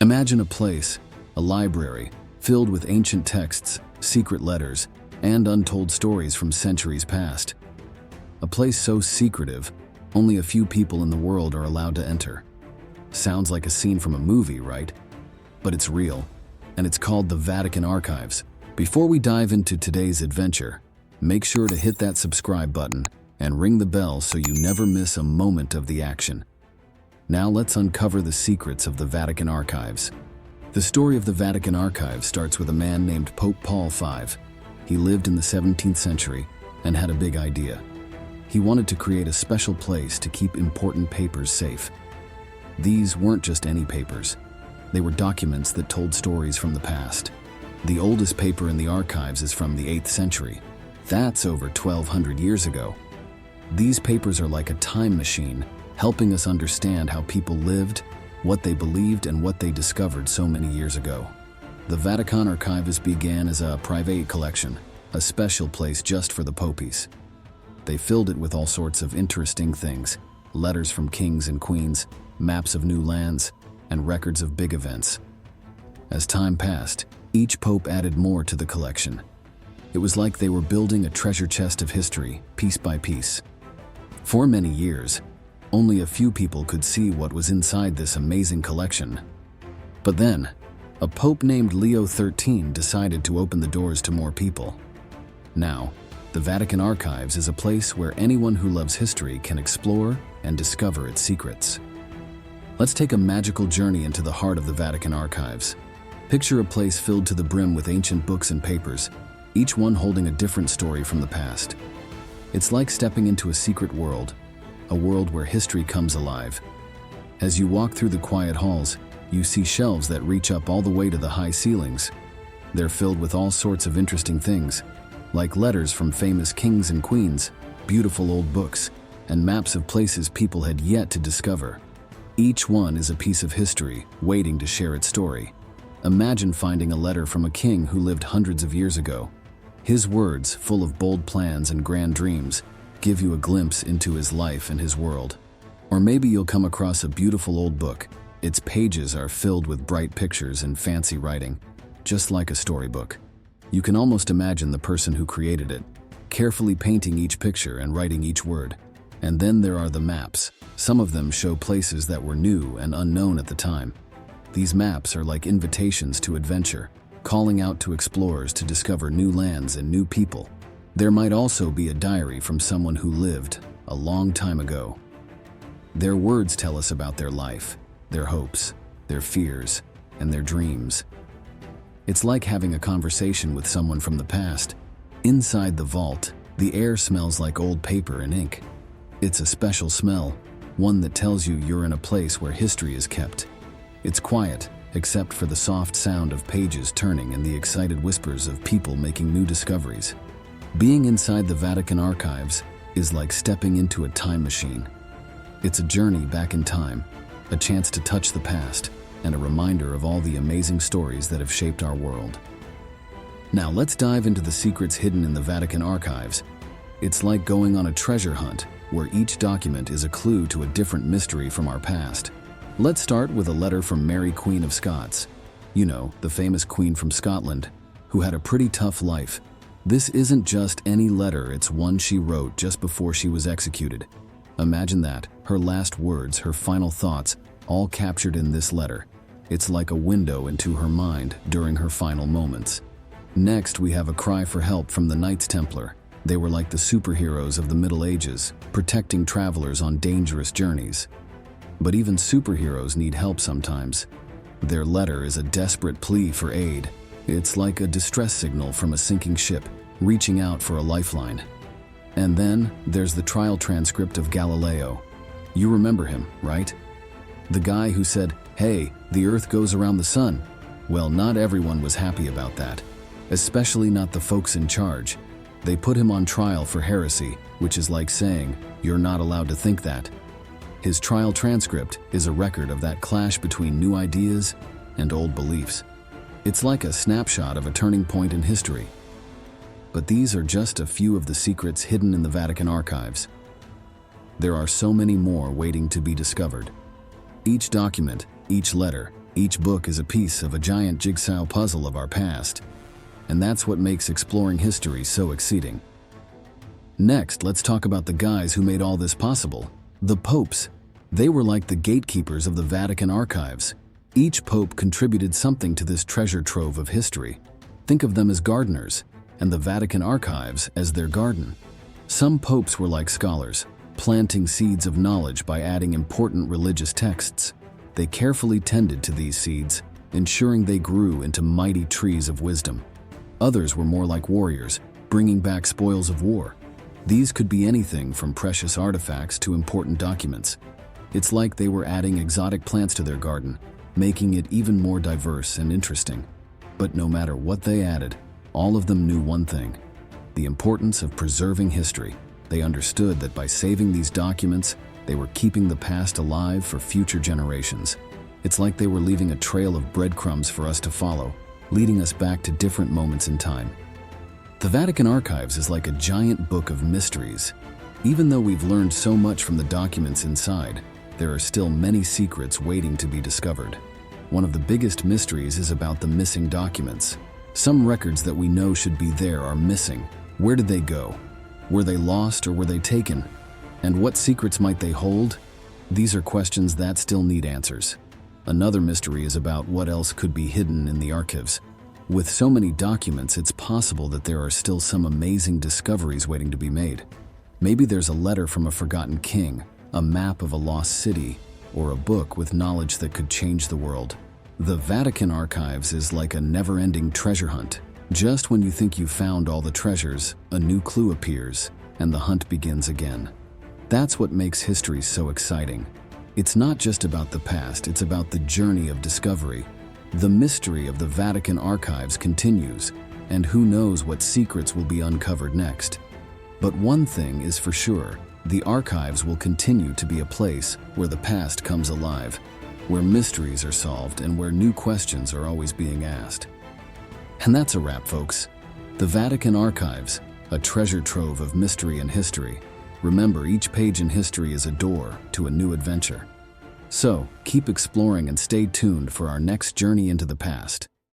Imagine a place, a library, filled with ancient texts, secret letters, and untold stories from centuries past. A place so secretive, only a few people in the world are allowed to enter. Sounds like a scene from a movie, right? But it's real, and it's called the Vatican Archives. Before we dive into today's adventure, make sure to hit that subscribe button and ring the bell so you never miss a moment of the action. Now let's uncover the secrets of the Vatican Archives. The story of the Vatican Archives starts with a man named Pope Paul V. He lived in the 17th century and had a big idea. He wanted to create a special place to keep important papers safe. These weren't just any papers. They were documents that told stories from the past. The oldest paper in the archives is from the 8th century. That's over 1,200 years ago. These papers are like a time machine, helping us understand how people lived, what they believed, and what they discovered so many years ago. The Vatican Archives began as a private collection, a special place just for the popes. They filled it with all sorts of interesting things: letters from kings and queens, maps of new lands, and records of big events. As time passed, each pope added more to the collection. It was like they were building a treasure chest of history, piece by piece. For many years, only a few people could see what was inside this amazing collection. But then, a pope named Leo XIII decided to open the doors to more people. Now, the Vatican Archives is a place where anyone who loves history can explore and discover its secrets. Let's take a magical journey into the heart of the Vatican Archives. Picture a place filled to the brim with ancient books and papers, each one holding a different story from the past. It's like stepping into a secret world, a world where history comes alive. As you walk through the quiet halls, you see shelves that reach up all the way to the high ceilings. They're filled with all sorts of interesting things, like letters from famous kings and queens, beautiful old books, and maps of places people had yet to discover. Each one is a piece of history, waiting to share its story. Imagine finding a letter from a king who lived hundreds of years ago. His words, full of bold plans and grand dreams, give you a glimpse into his life and his world. Or maybe you'll come across a beautiful old book. Its pages are filled with bright pictures and fancy writing, just like a storybook. You can almost imagine the person who created it, carefully painting each picture and writing each word. And then there are the maps. Some of them show places that were new and unknown at the time. These maps are like invitations to adventure, calling out to explorers to discover new lands and new people. There might also be a diary from someone who lived a long time ago. Their words tell us about their life, their hopes, their fears, and their dreams. It's like having a conversation with someone from the past. Inside the vault, the air smells like old paper and ink. It's a special smell, one that tells you you're in a place where history is kept. It's quiet, except for the soft sound of pages turning and the excited whispers of people making new discoveries. Being inside the Vatican Archives is like stepping into a time machine. It's a journey back in time, a chance to touch the past, and a reminder of all the amazing stories that have shaped our world. Now let's dive into the secrets hidden in the Vatican Archives. It's like going on a treasure hunt, where each document is a clue to a different mystery from our past. Let's start with a letter from Mary, Queen of Scots. You know, the famous Queen from Scotland, who had a pretty tough life. This isn't just any letter, it's one she wrote just before she was executed. Imagine that, her last words, her final thoughts, all captured in this letter. It's like a window into her mind during her final moments. Next, we have a cry for help from the Knights Templar. They were like the superheroes of the Middle Ages, protecting travelers on dangerous journeys. But even superheroes need help sometimes. Their letter is a desperate plea for aid. It's like a distress signal from a sinking ship, reaching out for a lifeline. And then there's the trial transcript of Galileo. You remember him, right? The guy who said, "Hey, the Earth goes around the sun." Well, not everyone was happy about that, especially not the folks in charge. They put him on trial for heresy, which is like saying, "You're not allowed to think that." His trial transcript is a record of that clash between new ideas and old beliefs. It's like a snapshot of a turning point in history. But these are just a few of the secrets hidden in the Vatican Archives. There are so many more waiting to be discovered. Each document, each letter, Each book is a piece of a giant jigsaw puzzle of our past, and that's what makes exploring history so exciting. Next, let's talk about the guys who made all this possible. The popes. They were like the gatekeepers of the Vatican archives. Each pope contributed something to this treasure trove of history. Think of them as gardeners, and the Vatican archives as their garden. Some popes were like scholars, planting seeds of knowledge by adding important religious texts. They carefully tended to these seeds, ensuring they grew into mighty trees of wisdom. Others were more like warriors, bringing back spoils of war. These could be anything from precious artifacts to important documents. It's like they were adding exotic plants to their garden, making it even more diverse and interesting. But no matter what they added, all of them knew one thing: the importance of preserving history. They understood that by saving these documents, they were keeping the past alive for future generations. It's like they were leaving a trail of breadcrumbs for us to follow, leading us back to different moments in time. The Vatican Archives is like a giant book of mysteries. Even though we've learned so much from the documents inside, there are still many secrets waiting to be discovered. One of the biggest mysteries is about the missing documents. Some records that we know should be there are missing. Where did they go? Were they lost or were they taken? And what secrets might they hold? These are questions that still need answers. Another mystery is about what else could be hidden in the archives. With so many documents, it's possible that there are still some amazing discoveries waiting to be made. Maybe there's a letter from a forgotten king, a map of a lost city, or a book with knowledge that could change the world. The Vatican Archives is like a never-ending treasure hunt. Just when you think you've found all the treasures, a new clue appears, and the hunt begins again. That's what makes history so exciting. It's not just about the past, it's about the journey of discovery. The mystery of the Vatican Archives continues, and who knows what secrets will be uncovered next. But one thing is for sure: the archives will continue to be a place where the past comes alive, where mysteries are solved, and where new questions are always being asked. And that's a wrap, folks. The Vatican Archives, a treasure trove of mystery and history. Remember, each page in history is a door to a new adventure. So, keep exploring and stay tuned for our next journey into the past.